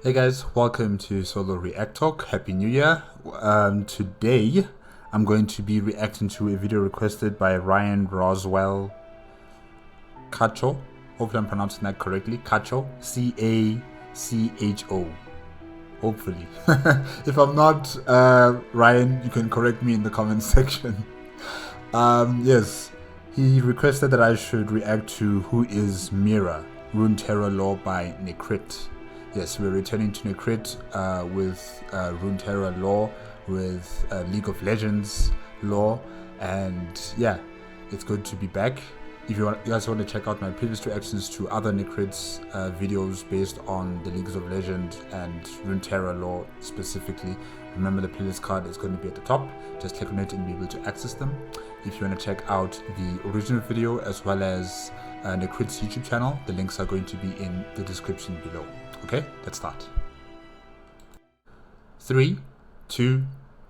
Hey guys, welcome to Solo ReacTalk. Happy New Year. Today I'm going to be reacting to a video requested by Ryan Roswell Cacho. Hopefully I'm pronouncing that correctly. Cacho. C-A-C-H-O. Hopefully. If I'm not, Ryan, you can correct me in the comment section. Yes, he requested that I should react to Who is Mihira? Runeterra lore by Necrit. Yes, we're returning to Necrit with Runeterra lore, with League of Legends lore, and yeah, it's good to be back. If you guys want to check out my previous reactions to other Necrit's videos based on the Leagues of Legends and Runeterra lore specifically, remember the playlist card is going to be at the top. Just click on it and be able to access them. If you want to check out the original video as well as Necrit's YouTube channel, the links are going to be in the description below. Okay, let's start. 3, 2,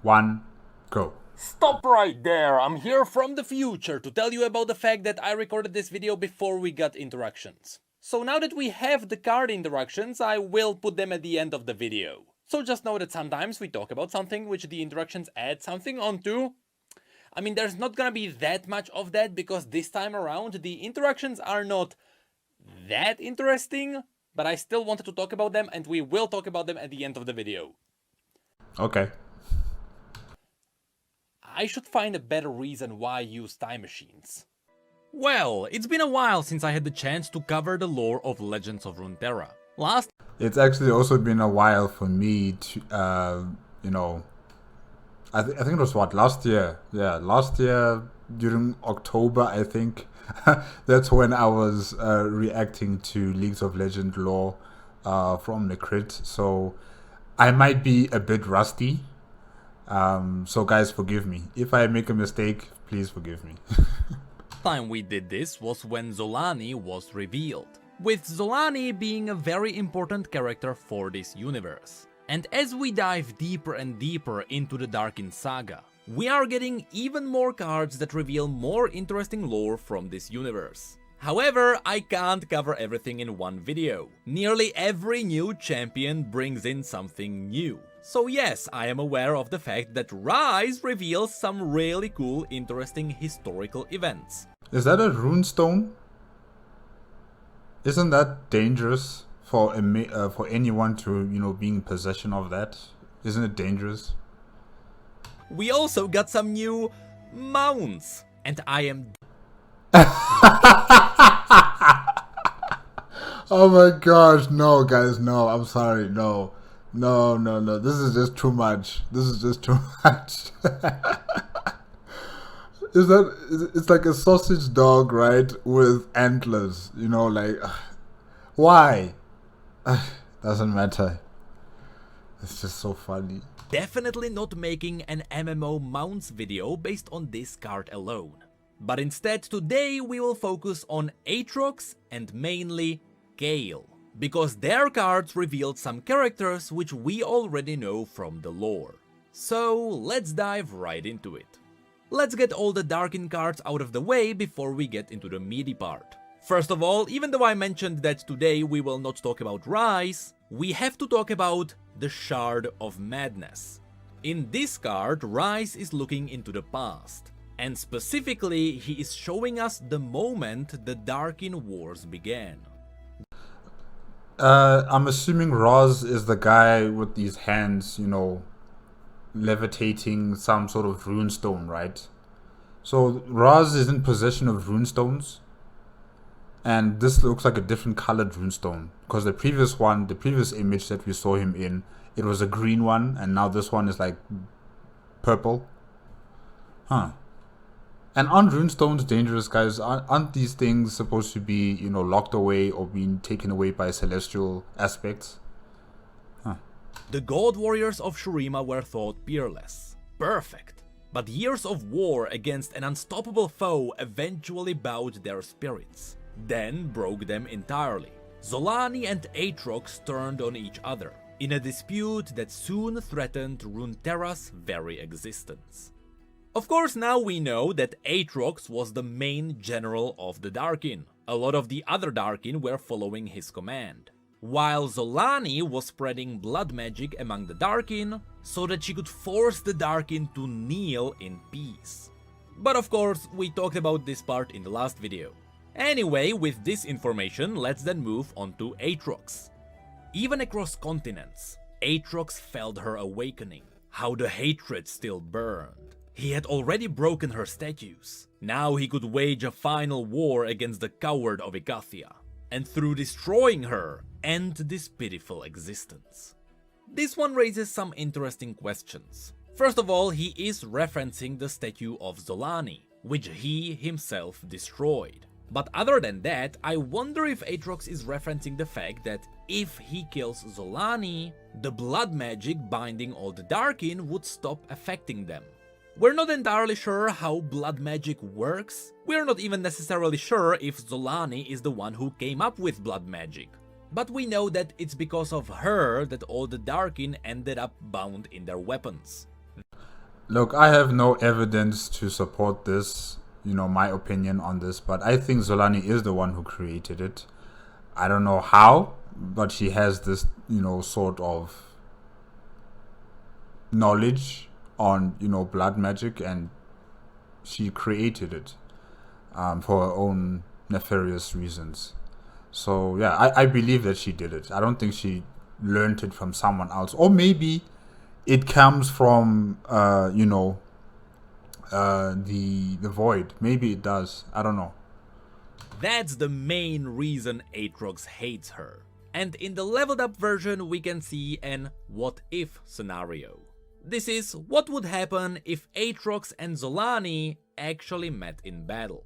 1, go. Stop right there! I'm here from the future to tell you about the fact that I recorded this video before we got interactions. So now that we have the card interactions, I will put them at the end of the video. So just know that sometimes we talk about something which the interactions add something onto. I mean, there's not gonna be that much of that because this time around the interactions are not that interesting, but I still wanted to talk about them and we will talk about them at the end of the video. Okay. I should find a better reason why I use time machines. Well, it's been a while since I had the chance to cover the lore of Legends of Runeterra. It's actually also been a while for me to, you know, I think it was what, last year? Yeah, last year during October, I think. That's when I was reacting to Leagues of Legends lore from Necrit. So I might be a bit rusty. So guys, forgive me. If I make a mistake, please forgive me. Time we did this was when Zolani was revealed, with Zolani being a very important character for this universe. And as we dive deeper and deeper into the Darkin saga, we are getting even more cards that reveal more interesting lore from this universe. However, I can't cover everything in one video. Nearly every new champion brings in something new. So yes, I am aware of the fact that Rise reveals some really cool, interesting historical events. Is that a runestone? Isn't that dangerous for anyone to, you know, be in possession of that? Isn't it dangerous? We also got some new mounts, and I am Oh my gosh, no guys, no, I'm sorry, no. No, this is just too much. This is just too much. It's like a sausage dog, right, with antlers, you know, like, why? Doesn't matter. It's just so funny. definitely not making an MMO mounts video based on this card alone. But instead today we will focus on Aatrox and mainly Gale, because their cards revealed some characters which we already know from the lore. So let's dive right into it. Let's get all the Darkin cards out of the way before we get into the meaty part. First of all, even though I mentioned that today we will not talk about Rise, we have to talk about the Shard of Madness. In this card, Rise is looking into the past, and specifically he is showing us the moment the Darkin Wars began. I'm assuming Roz is the guy with these hands, you know, levitating some sort of runestone, right? So Roz is in possession of runestones, and this looks like a different colored runestone, because the previous image that we saw him in, it was a green one, and now this one is like purple. Huh. And aren't runestones dangerous, guys? Aren't these things supposed to be, you know, locked away or being taken away by celestial aspects? Huh. The God Warriors of Shurima were thought peerless. Perfect. But years of war against an unstoppable foe eventually bowed their spirits, then broke them entirely. Zolani and Aatrox turned on each other, in a dispute that soon threatened Runeterra's very existence. Of course, now we know that Aatrox was the main general of the Darkin. A lot of the other Darkin were following his command. while Zolani was spreading blood magic among the Darkin so that she could force the Darkin to kneel in peace. But of course, we talked about this part in the last video. Anyway, with this information, let's then move on to Aatrox. Even across continents, Aatrox felt her awakening, how the hatred still burned. He had already broken her statues. Now he could wage a final war against the coward of Ikathia, and through destroying her, end this pitiful existence. This one raises some interesting questions. First of all, he is referencing the statue of Zolani, which he himself destroyed. But other than that, I wonder if Aatrox is referencing the fact that if he kills Zolani, the blood magic binding all the Darkin would stop affecting them. We're not entirely sure how blood magic works. We're not even necessarily sure if Zolani is the one who came up with blood magic. But we know that it's because of her that all the Darkin ended up bound in their weapons. Look, I have no evidence to support this, my opinion on this, but I think Zolani is the one who created it. I don't know how, but she has this, sort of knowledge on, blood magic, and she created it for her own nefarious reasons. So yeah, I believe that she did it. I don't think she learned it from someone else, or maybe it comes from the void. Maybe it does. I don't know. That's the main reason Aatrox hates her. And in the leveled up version we can see an what if scenario. This is what would happen if Aatrox and Zolani actually met in battle.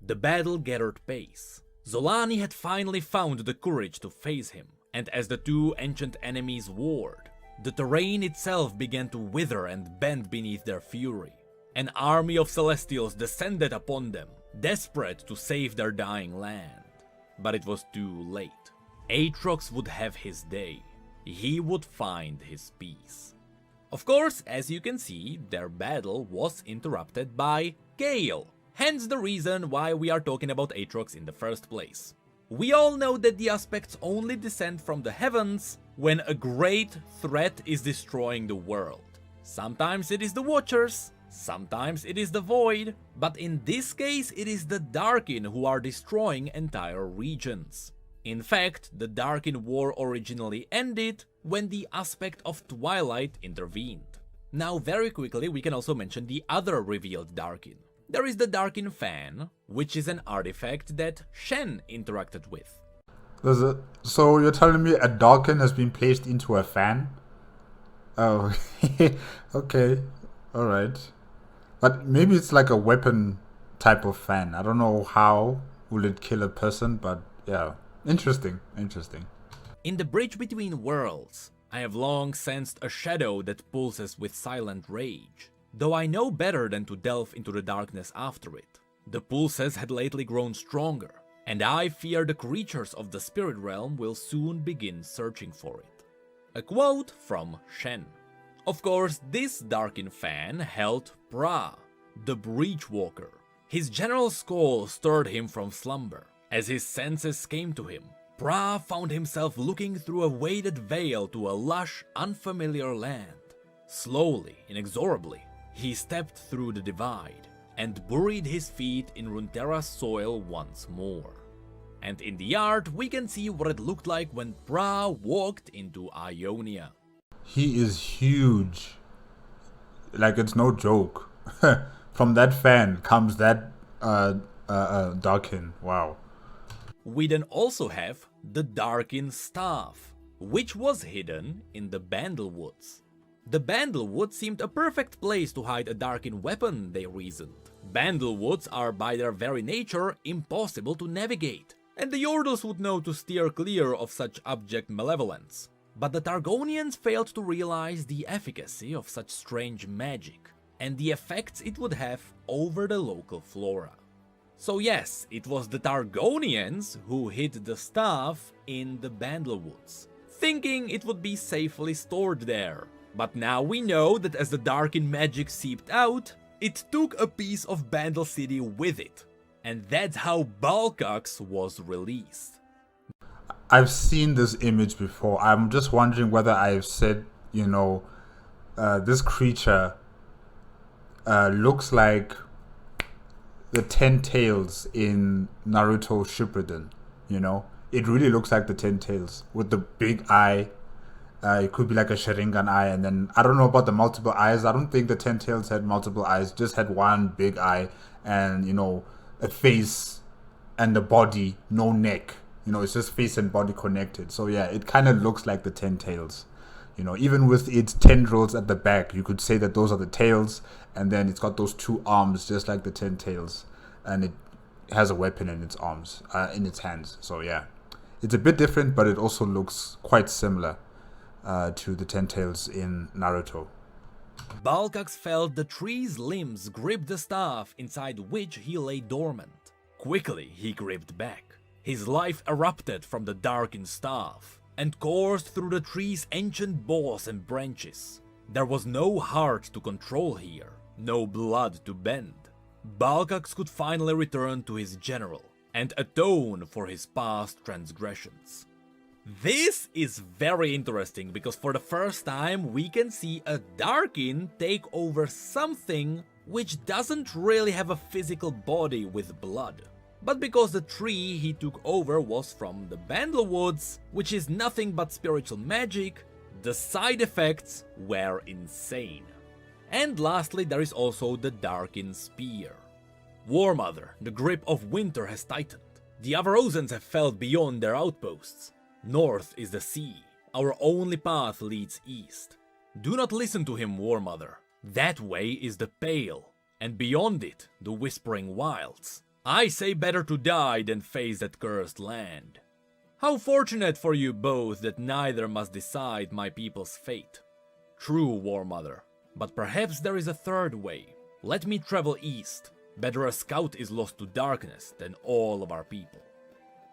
The battle gathered pace. Zolani had finally found the courage to face him, and as the two ancient enemies warred, the terrain itself began to wither and bend beneath their fury. An army of Celestials descended upon them, desperate to save their dying land. But it was too late. Aatrox would have his day. He would find his peace. Of course, as you can see, their battle was interrupted by Gale. Hence the reason why we are talking about Aatrox in the first place. We all know that the aspects only descend from the heavens when a great threat is destroying the world. Sometimes it is the Watchers, sometimes it is the Void, but in this case it is the Darkin who are destroying entire regions. In fact, the Darkin War originally ended when the aspect of Twilight intervened. Now very quickly we can also mention the other revealed Darkin. There is the Darkin Fan, which is an artifact that Shen interacted with. So you're telling me a Darkin has been placed into a fan? Oh, okay, alright. But maybe it's like a weapon type of fan. I don't know how will it kill a person, but yeah, interesting. In the bridge between worlds, I have long sensed a shadow that pulses with silent rage. Though I know better than to delve into the darkness after it. The pulses had lately grown stronger, and I fear the creatures of the spirit realm will soon begin searching for it. A quote from Shen. Of course, this Darkin fan held Pra, the Breachwalker. His general skull stirred him from slumber. As his senses came to him, Pra found himself looking through a weighted veil to a lush, unfamiliar land. Slowly, inexorably, he stepped through the divide and buried his feet in Runeterra's soil once more. And in the art we can see what it looked like when Pra walked into Ionia. He is huge. Like, it's no joke. From that fan comes that Darkin. Wow. We then also have the Darkin Staff, which was hidden in the Bandlewoods. The Bandlewoods seemed a perfect place to hide a Darkin weapon, they reasoned. Bandlewoods are by their very nature impossible to navigate, and the Yordles would know to steer clear of such abject malevolence. But the Targonians failed to realize the efficacy of such strange magic, and the effects it would have over the local flora. So yes, it was the Targonians who hid the staff in the Bandlewoods, thinking it would be safely stored there. But now we know that as the Darkin magic seeped out, it took a piece of Bandle City with it. And that's how Balkax was released. I've seen this image before. I'm just wondering whether I've said, this creature looks like the 10 tails in Naruto Shippuden. It really looks like the 10 tails with the big eye. It could be like a Sharingan eye, and then I don't know about the multiple eyes. I don't think the 10 tails had multiple eyes, just had one big eye and a face and the body, no neck. It's just face and body connected. So yeah, it kind of looks like the 10 tails. Even with its tendrils at the back, you could say that those are the tails, and then it's got those two arms just like the 10 tails, and it has a weapon in its arms, in its hands. So yeah, it's a bit different, but it also looks quite similar to the 10 tails in Naruto. Balkax felt the tree's limbs grip the staff inside which he lay dormant. Quickly he gripped back. His life erupted from the darkened staff and coursed through the tree's ancient boughs and branches. There was no heart to control here, no blood to bend. Balkax could finally return to his general and atone for his past transgressions. This is very interesting because for the first time we can see a Darkin take over something which doesn't really have a physical body with blood. But because the tree he took over was from the Bandlewoods, which is nothing but spiritual magic, the side effects were insane. And lastly, there is also the Darkin Spear. War Mother, the grip of winter has tightened. The Avarosans have felt beyond their outposts. North is the sea. Our only path leads east. Do not listen to him, War Mother. That way is the Pale, and beyond it, the Whispering Wilds. I say better to die than face that cursed land. How fortunate for you both that neither must decide my people's fate. True, War Mother, but perhaps there is a third way. Let me travel east. Better a scout is lost to darkness than all of our people.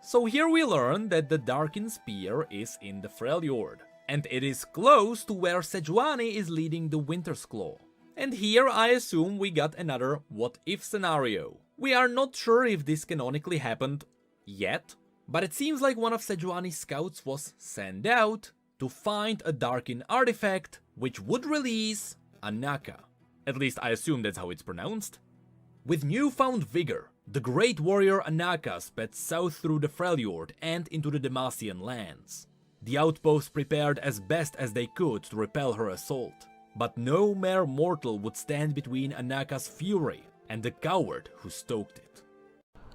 So here we learn that the Darkin Spear is in the Freljord, and it is close to where Sejuani is leading the Winter's Claw. And here I assume we got another what-if scenario. We are not sure if this canonically happened yet, but it seems like one of Sejuani's scouts was sent out to find a Darkin artifact which would release Anaka. At least I assume that's how it's pronounced. With newfound vigor, the great warrior Anaka sped south through the Freljord and into the Demacian lands. The outposts prepared as best as they could to repel her assault, but no mere mortal would stand between Anaka's fury and the coward who stoked it.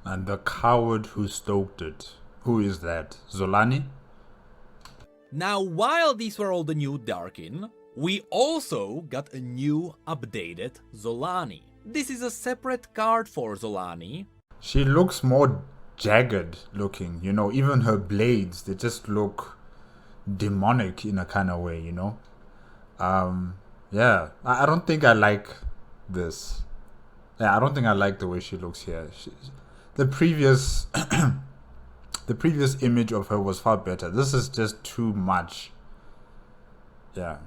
And the coward who stoked it. Who is that? Zolani? Now, while these were all the new Darkin, we also got a new updated Zolani. This is a separate card for Zolani. She looks more jagged looking, even her blades, they just look demonic in a kind of way, Yeah, I don't think I like this. Yeah, I don't think I like the way she looks here. The previous the previous image of her was far better. This is just too much. Yeah.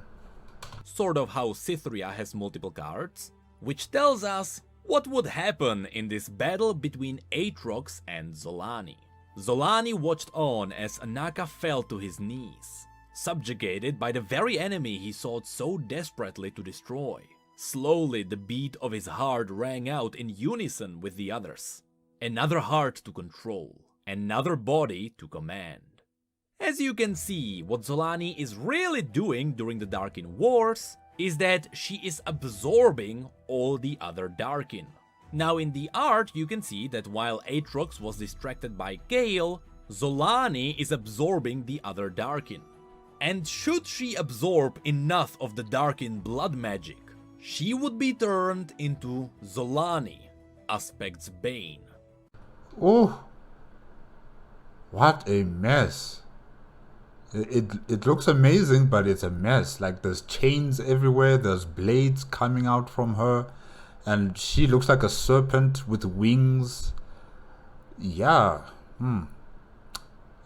Sort of how Cythria has multiple cards, which tells us what would happen in this battle between Aatrox and Zolani. Zolani watched on as Anaka fell to his knees, subjugated by the very enemy he sought so desperately to destroy. Slowly the beat of his heart rang out in unison with the others. Another heart to control, another body to command. As you can see, what Zolani is really doing during the Darkin Wars is that she is absorbing all the other Darkin. Now in the art you can see that while Aatrox was distracted by Gale, Zolani is absorbing the other Darkin. And should she absorb enough of the Darkin blood magic, she would be turned into Zolani, Aspect's Bane. Oh, what a mess. It looks amazing, but it's a mess. Like, there's chains everywhere, there's blades coming out from her, and she looks like a serpent with wings. Yeah.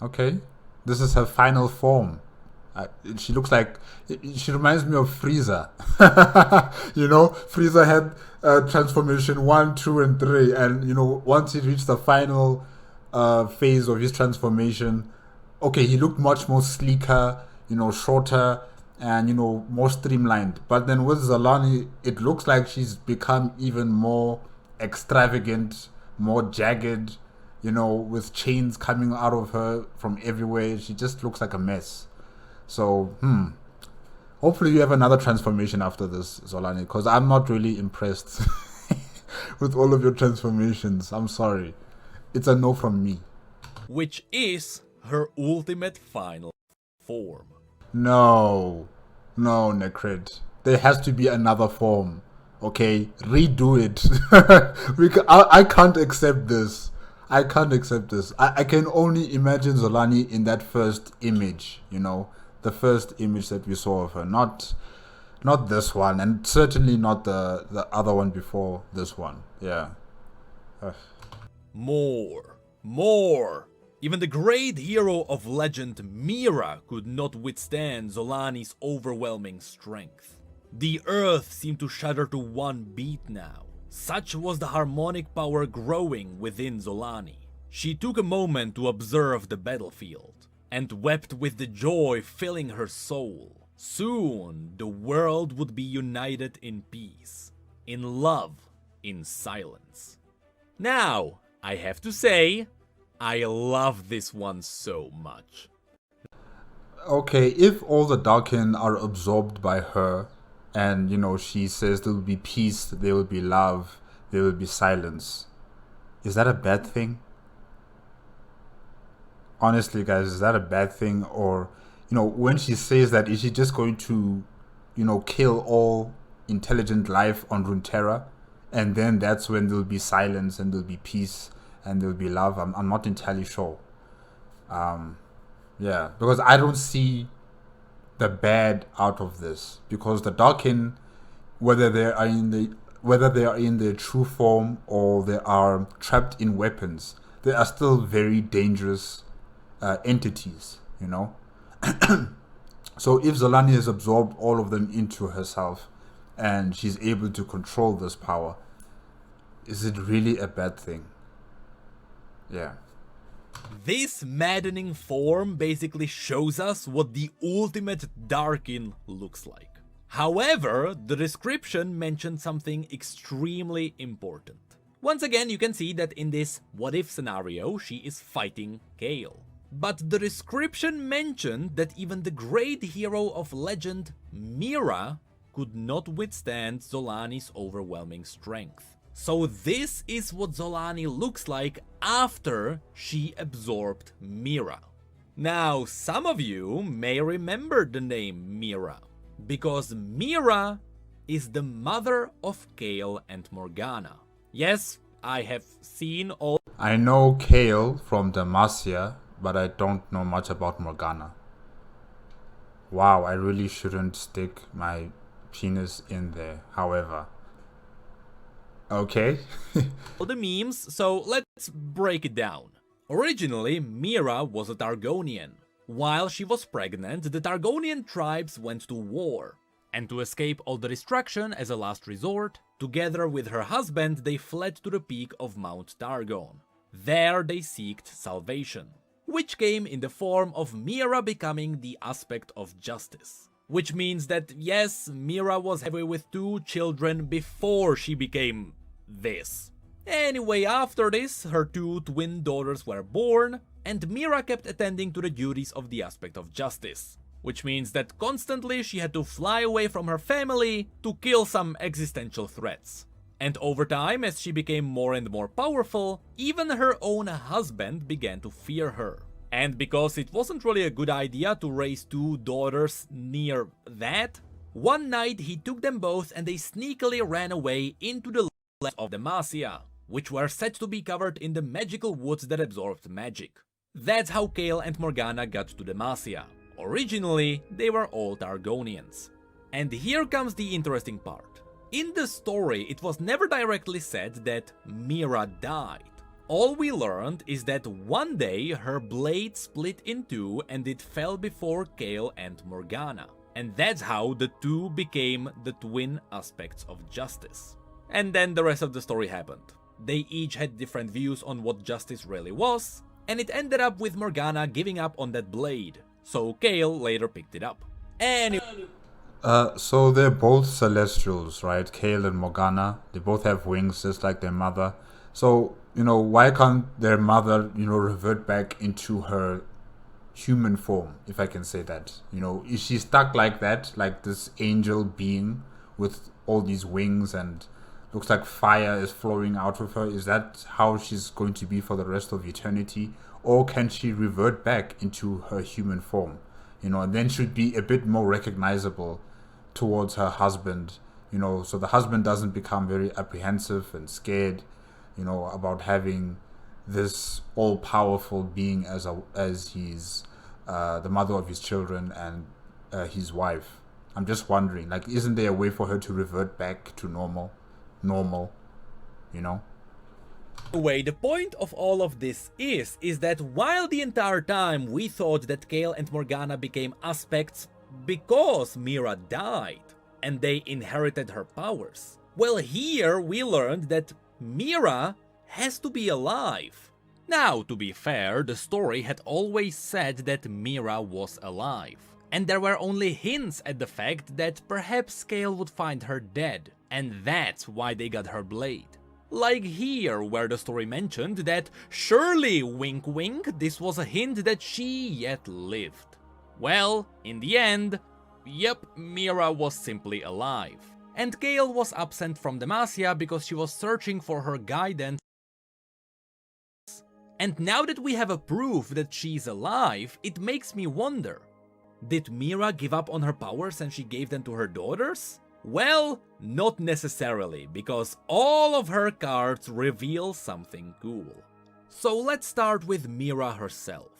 Okay. This is her final form. She looks like... She reminds me of Frieza. Frieza had transformation 1, 2, and 3. And, once he reached the final phase of his transformation, okay, he looked much more sleeker, shorter, and more streamlined. But then with Zolani, it looks like she's become even more extravagant, more jagged, with chains coming out of her from everywhere. She just looks like a mess. So, hopefully you have another transformation after this, Zolani, because I'm not really impressed with all of your transformations. I'm sorry. It's a no from me. Which is her ultimate final form. No, Necrit. There has to be another form. Okay, redo it. I can't accept this. I can't accept this. I can only imagine Zolani in that first image. The first image that we saw of her. Not this one, and certainly not the other one before this one. Yeah. More. Even the great hero of legend Mihira could not withstand Zolani's overwhelming strength. The earth seemed to shudder to one beat now. Such was the harmonic power growing within Zolani. She took a moment to observe the battlefield, and wept with the joy filling her soul. Soon the world would be united in peace, in love, in silence. Now, I have to say, I love this one so much. Okay, if all the Darkin are absorbed by her, and she says there will be peace, there will be love, there will be silence, is that a bad thing? Honestly, guys, is that a bad thing? Or, when she says that, is she just going to, kill all intelligent life on Runeterra? And then that's when there'll be silence and there'll be peace and there'll be love. I'm not entirely sure. Yeah, because I don't see the bad out of this, because the Darkin, whether they are in their true form or they are trapped in weapons, they are still very dangerous entities. So if Zolani has absorbed all of them into herself and she's able to control this power, is it really a bad thing? Yeah. This maddening form basically shows us what the ultimate Darkin looks like. However, the description mentioned something extremely important. Once again, you can see that in this what-if scenario, she is fighting Kayle. But the description mentioned that even the great hero of legend, Mihira, could not withstand Zolani's overwhelming strength. So this is what Zolani looks like after she absorbed Mihira. Now, some of you may remember the name Mihira, because Mihira is the mother of Kayle and Morgana. Yes, I have seen all... I know Kayle from Demacia, but I don't know much about Morgana. Wow, I really shouldn't stick my penis in there, however. Okay. the memes, so let's break it down. Originally, Mihira was a Targonian. While she was pregnant, the Targonian tribes went to war. And to escape all the destruction as a last resort, together with her husband, they fled to the peak of Mount Targon. There they sought salvation, which came in the form of Mihira becoming the aspect of justice. Which means that, yes, Mihira was happy with 2 children before she became this. Anyway, after this, her 2 twin daughters were born, and Mihira kept attending to the duties of the aspect of justice. Which means that constantly she had to fly away from her family to kill some existential threats. And over time, as she became more and more powerful, even her own husband began to fear her. And because it wasn't really a good idea to raise 2 daughters near that, one night he took them both and they sneakily ran away into the lands of Demacia, which were said to be covered in the magical woods that absorbed magic. That's how Kayle and Morgana got to Demacia. Originally, they were all Targonians. And here comes the interesting part. In the story, it was never directly said that Mihira died. All we learned is that one day her blade split in 2 and it fell before Kayle and Morgana. And that's how the 2 became the twin aspects of justice. And then the rest of the story happened. They each had different views on what justice really was, and it ended up with Morgana giving up on that blade, so Gale later picked it up. So they're both celestials, right? Kale and Morgana. They both have wings just like their mother. So, why can't their mother, revert back into her human form, if I can say that? Is she stuck like that, like this angel being with all these wings and looks like fire is flowing out of her? Is that how she's going to be for the rest of eternity? Or can she revert back into her human form? And then she'd be a bit more recognizable towards her husband, so the husband doesn't become very apprehensive and scared, about having this all-powerful being as his the mother of his children and his wife. I'm just wondering, like, isn't there a way for her to revert back to normal? Anyway, the point of all of this is that while the entire time we thought that Gale and Morgana became aspects because Mihira died and they inherited her powers, well, here we learned that Mihira has to be alive. Now, to be fair, the story had always said that Mihira was alive, and there were only hints at the fact that perhaps Gale would find her dead, and that's why they got her blade. Like here, where the story mentioned that surely, wink wink, this was a hint that she yet lived. Well, in the end, yep, Mihira was simply alive. And Gale was absent from Demacia because she was searching for her guidance. And now that we have a proof that she's alive, it makes me wonder, did Mihira give up on her powers and she gave them to her daughters? Well, not necessarily, because all of her cards reveal something cool. So let's start with Mihira herself.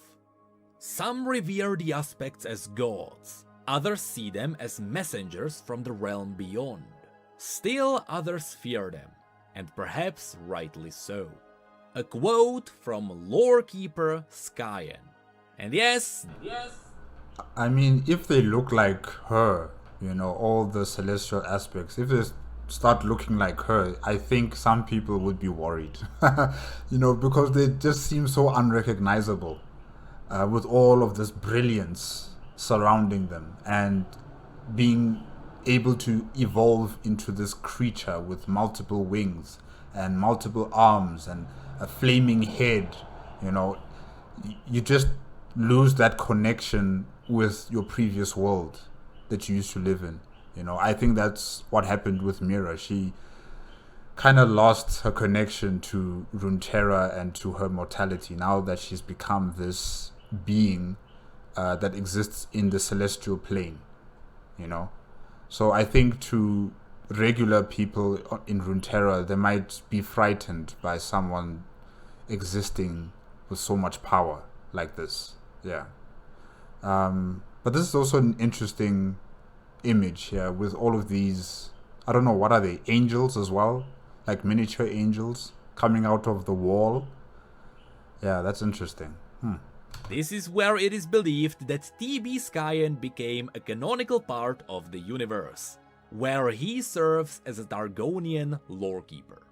Some revere the aspects as gods, others see them as messengers from the realm beyond. Still others fear them, and perhaps rightly so. A quote from Lorekeeper Skyen. And yes, I mean, if they look like her, all the celestial aspects, if they start looking like her, I think some people would be worried, because they just seem so unrecognizable with all of this brilliance surrounding them and being able to evolve into this creature with multiple wings and multiple arms and a flaming head. You just lose that connection with your previous world that you used to live in. I think that's what happened with Mihira. She kind of lost her connection to Runeterra and to her mortality now that she's become this being that exists in the celestial plane. So I think to regular people in Runeterra, they might be frightened by someone existing with so much power like this. Yeah. But this is also an interesting image here with all of these, I don't know, what are they, angels as well? Like miniature angels coming out of the wall. Yeah, that's interesting. This is where it is believed that TB Skyen became a canonical part of the universe, where he serves as a Targonian lorekeeper.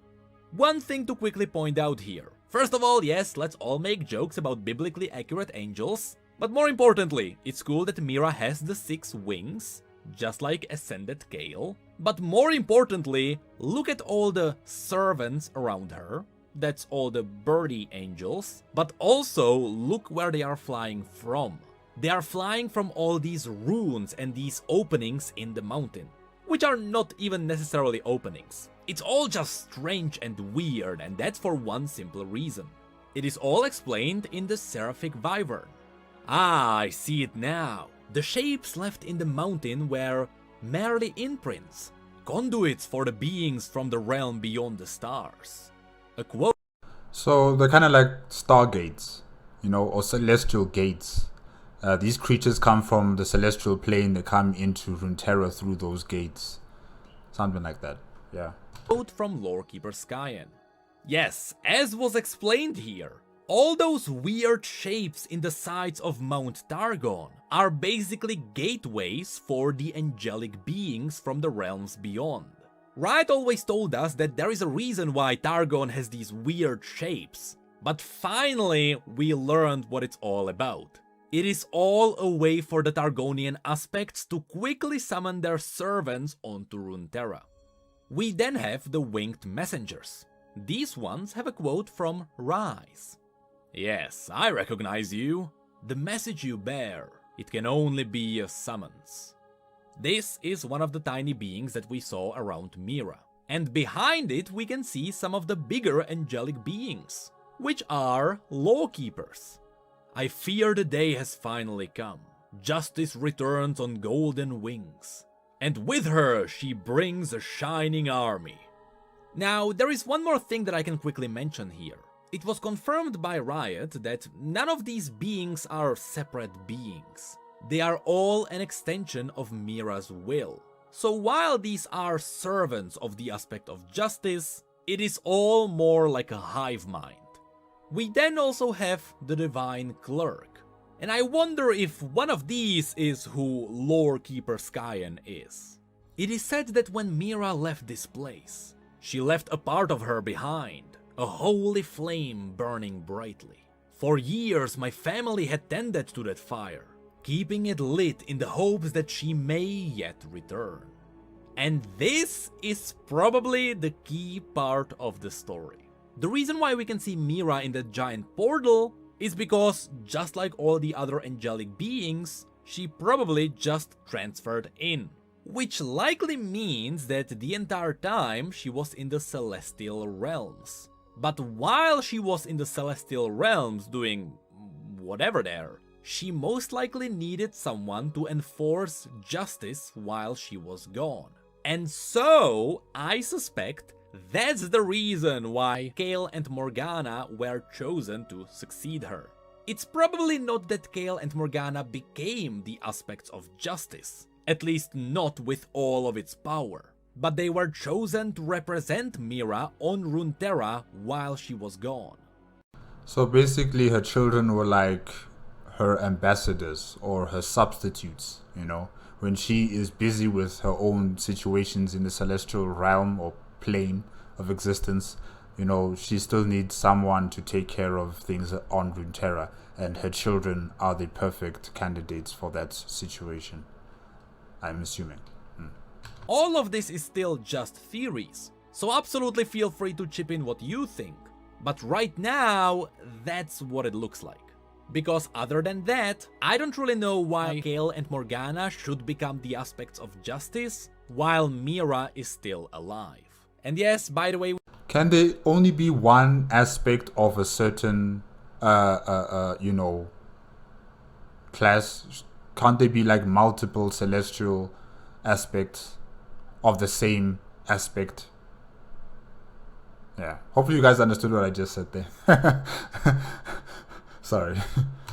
One thing to quickly point out here. First of all, yes, let's all make jokes about biblically accurate angels, but more importantly, it's cool that Mihira has the 6 wings, just like Ascended Gale. But more importantly, look at all the servants around her. That's all the birdie angels. But also, look where they are flying from. They are flying from all these runes and these openings in the mountain, which are not even necessarily openings. It's all just strange and weird, and that's for one simple reason. It is all explained in the Seraphic Wyvern. Ah, I see it now. The shapes left in the mountain were merely imprints, conduits for the beings from the realm beyond the stars. A quote. So they're kind of like stargates, or celestial gates. These creatures come from the celestial plane, they come into Runeterra through those gates. Something like that, yeah. Quote from Lorekeeper Skyen. Yes, as was explained here, all those weird shapes in the sides of Mount Targon are basically gateways for the angelic beings from the realms beyond. Riot always told us that there is a reason why Targon has these weird shapes, But finally, we learned what it's all about. It is all a way for the Targonian aspects to quickly summon their servants onto Runeterra. We then have the winged messengers. These ones have a quote from Rise. "Yes, I recognize you. The message you bear, it can only be a summons." This is one of the tiny beings that we saw around Mihira. And behind it we can see some of the bigger angelic beings, which are lawkeepers. I fear the day has finally come. Justice returns on golden wings. And with her she brings a shining army. Now, there is one more thing that I can quickly mention here. It was confirmed by Riot that none of these beings are separate beings. They are all an extension of Mihira's will. So while these are servants of the aspect of justice, it is all more like a hive mind. We then also have the Divine Clerk. And I wonder if one of these is who Lorekeeper Skyen is. It is said that when Mihira left this place, she left a part of her behind, a holy flame burning brightly. For years my family had tended to that fire, keeping it lit in the hopes that she may yet return. And this is probably the key part of the story. The reason why we can see Mihira in that giant portal is because, just like all the other angelic beings, she probably just transferred in. Which likely means that the entire time she was in the celestial realms. But while she was in the celestial realms doing whatever there, she most likely needed someone to enforce justice while she was gone. And so, I suspect that's the reason why Kael and Morgana were chosen to succeed her. It's probably not that Kael and Morgana became the aspects of justice, at least not with all of its power, but they were chosen to represent Mihira on Runeterra while she was gone. So basically her children were like her ambassadors or her substitutes, you know, when she is busy with her own situations in the celestial realm or plane of existence, you know, she still needs someone to take care of things on Runeterra, and her children are the perfect candidates for that situation, I'm assuming. All of this is still just theories, so absolutely feel free to chip in what you think, but right now, that's what it looks like. Because other than that, I don't really know why Kael and Morgana should become the aspects of justice, while Mihira is still alive. And yes, by the way, can they only be one aspect of a certain, you know, class? Can't they be like multiple celestial aspects of the same aspect? Yeah, hopefully you guys understood what I just said there. Sorry.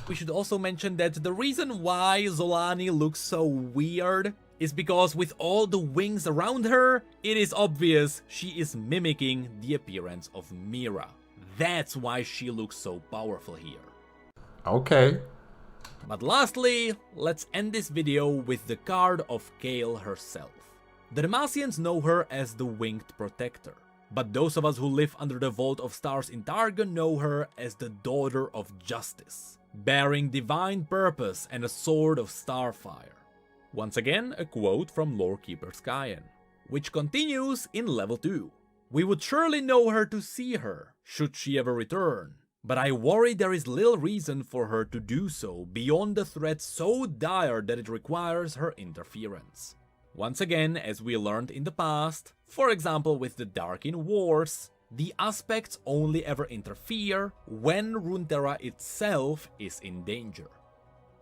We should also mention that the reason why Zolani looks so weird is because with all the wings around her, it is obvious she is mimicking the appearance of Mihira. That's why she looks so powerful here. Okay. But lastly, let's end this video with the card of Kael herself. The Demacians know her as the Winged Protector, but those of us who live under the Vault of Stars in Targon know her as the Daughter of Justice, bearing divine purpose and a sword of starfire. Once again, a quote from Lorekeeper Skyen, which continues in level 2. We would surely know her to see her, should she ever return, but I worry there is little reason for her to do so beyond the threat so dire that it requires her interference. Once again, as we learned in the past, for example with the Darkin Wars, the aspects only ever interfere when Runeterra itself is in danger.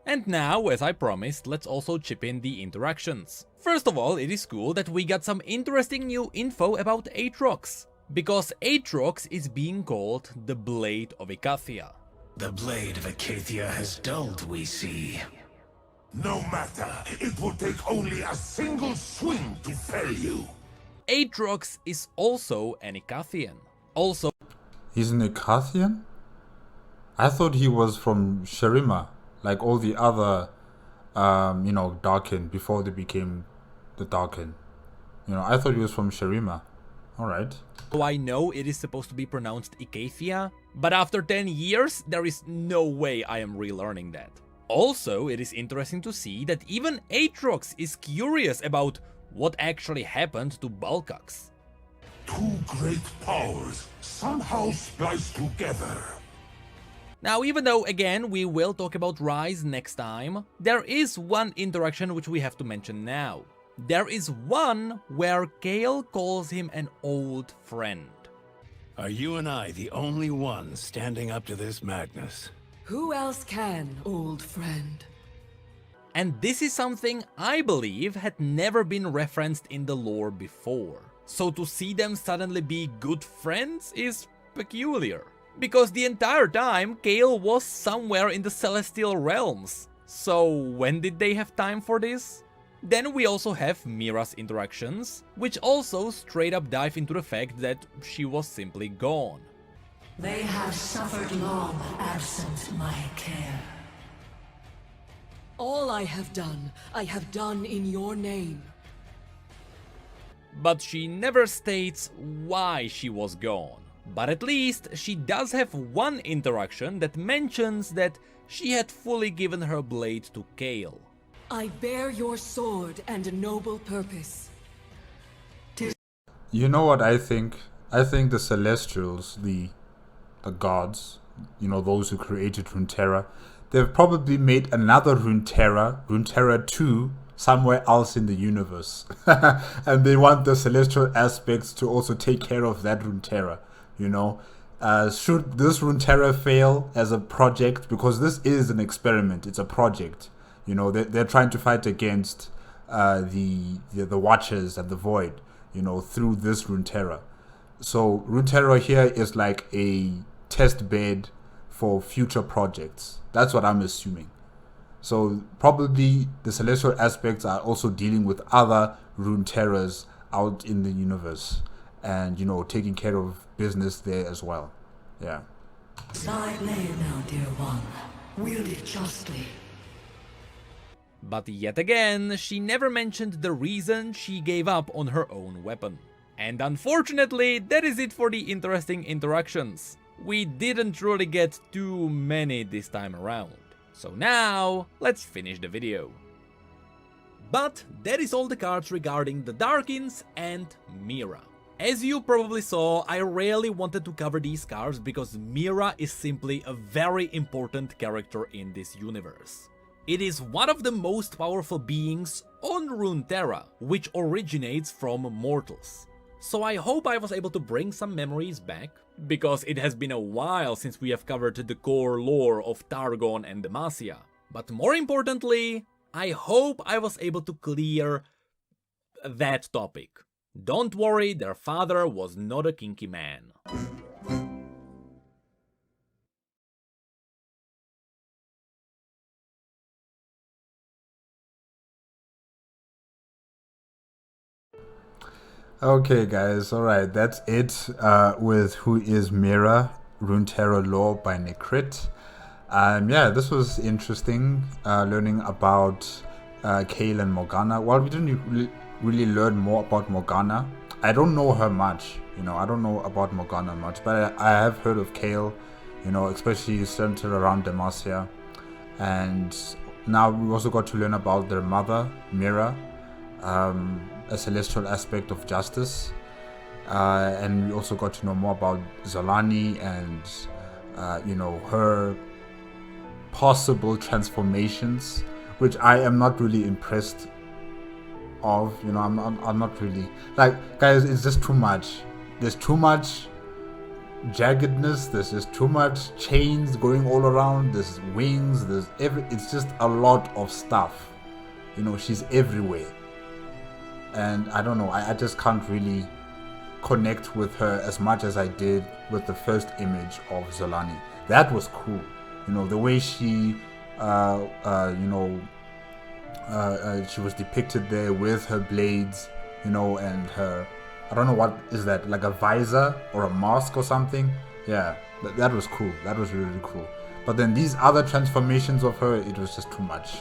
And now, as I promised, let's also chip in the interactions. First of all, it is cool that we got some interesting new info about Aatrox, because Aatrox is being called the Blade of Icathia. The Blade of Icathia has dulled, we see. No matter, it will take only a single swing to fell you. Aatrox is also an Icathian. Also, he's an Icathian? I thought he was from Sherima, like all the other, you know, Darkin before they became the Darkin. You know, I thought he was from Sherima. alright. So I know it is supposed to be pronounced Icathia, but after 10 years, there is no way I am relearning that. Also, it is interesting to see that even Aatrox is curious about what actually happened to Balkax. Two great powers somehow spliced together. Now, even though, again, we will talk about Rise next time, there is one interaction which we have to mention now. There is one where Kael calls him an old friend. Are you and I the only ones standing up to this madness? Who else can, old friend? And this is something I believe had never been referenced in the lore before. So to see them suddenly be good friends is peculiar. Because the entire time, Kael was somewhere in the Celestial Realms. So when did they have time for this? Then we also have Mihira's interactions, which also straight up dive into the fact that she was simply gone. They have suffered long absent my care. All I have done in your name. But she never states why she was gone. But at least she does have one interaction that mentions that she had fully given her blade to Kael. I bear your sword and a noble purpose. You know what I think? I think the Celestials, the gods, you know, those who created Runeterra, they've probably made another Runeterra, Runeterra 2, somewhere else in the universe. And they want the celestial aspects to also take care of that Runeterra, you know. Should this Runeterra fail as a project, because this is an experiment, it's a project, you know, they're trying to fight against the Watchers and the Void, you know, through this Runeterra. So Runeterra here is like a test bed for future projects. That's what I'm assuming. So probably the celestial aspects are also dealing with other Runeterras out in the universe, and, you know, taking care of business there as well. Yeah. Thy blade now, dear one. Wield it justly. But yet again, she never mentioned the reason she gave up on her own weapon. And unfortunately, that is it for the interesting interactions. We didn't really get too many this time around. So now, let's finish the video. But that is all the cards regarding the Darkins and Mihira. As you probably saw, I really wanted to cover these cards because Mihira is simply a very important character in this universe. It is one of the most powerful beings on Runeterra, which originates from mortals. So I hope I was able to bring some memories back, because it has been a while since we have covered the core lore of Targon and Demacia. But more importantly, I hope I was able to clear that topic. Don't worry, their father was not a kinky man. Okay, guys, alright, that's it with Who is Mihira, Runeterra lore by Necrit. Yeah, this was interesting, learning about Kael and Morgana. Well, we didn't really learn more about Morgana. I don't know her much, you know, I don't know about Morgana much, but I have heard of Kael, you know, especially centered around Demacia. And now we also got to learn about their mother, Mihira, a celestial aspect of justice, and we also got to know more about Zolani and you know, her possible transformations, which I am not really impressed of. You know, I'm not really, like, guys, it's just too much. There's too much jaggedness, there's just too much chains going all around, there's wings, it's just a lot of stuff, you know. She's everywhere. And I don't know, I just can't really connect with her as much as I did with the first image of Zolani. That was cool, you know, the way she, you know, she was depicted there with her blades, you know, and her, I don't know what is that, like a visor or a mask or something. Yeah, that was cool. That was really, really cool. But then these other transformations of her, it was just too much.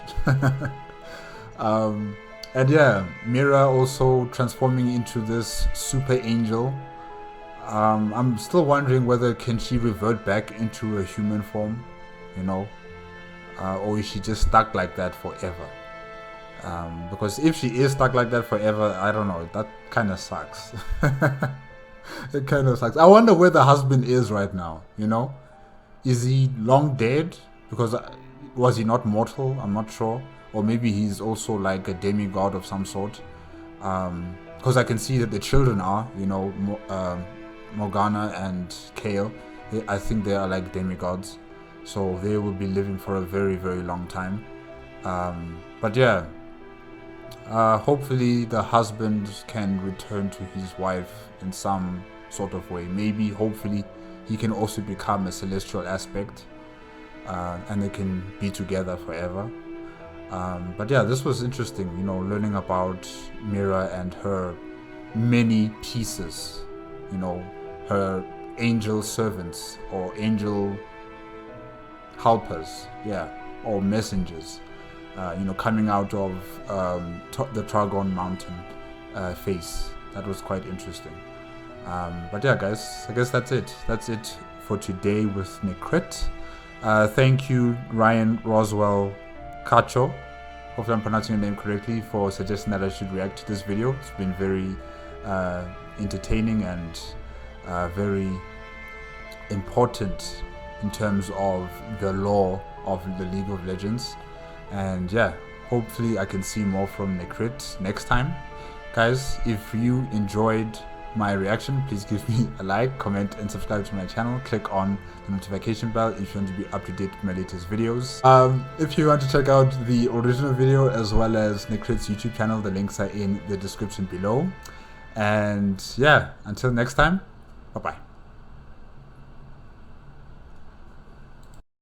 And yeah, Mihira also transforming into this super angel, I'm still wondering whether can she revert back into a human form, you know, or is she just stuck like that forever? Because if she is stuck like that forever, I don't know, that kind of sucks. It kind of sucks. I wonder where the husband is right now, you know? Is he long dead? Because was he not mortal? I'm not sure. Or maybe he's also like a demigod of some sort. Because I can see that the children are, you know, Morgana and Kale. I think they are like demigods. So they will be living for a very, very long time. But yeah. Hopefully the husband can return to his wife in some sort of way. Maybe, hopefully, he can also become a celestial aspect, and they can be together forever. But yeah, this was interesting, you know, learning about Mihira and her many pieces, you know, her angel servants or angel helpers, yeah, or messengers. You know, coming out of the Tragon Mountain face. That was quite interesting. But yeah, guys, I guess that's it. That's it for today with Necrit. Thank you, Ryan Roswell Cacho, hopefully I'm pronouncing your name correctly, for suggesting that I should react to this video. It's been very entertaining and very important in terms of the lore of the League of Legends. And yeah, hopefully I can see more from Necrit next time. Guys, if you enjoyed my reaction, please give me a like, comment and subscribe to my channel. Click on the notification bell if you want to be up to date with my latest videos. If you want to check out the original video as well as Necrit's YouTube channel, the links are in the description below. And yeah, until next time, bye bye.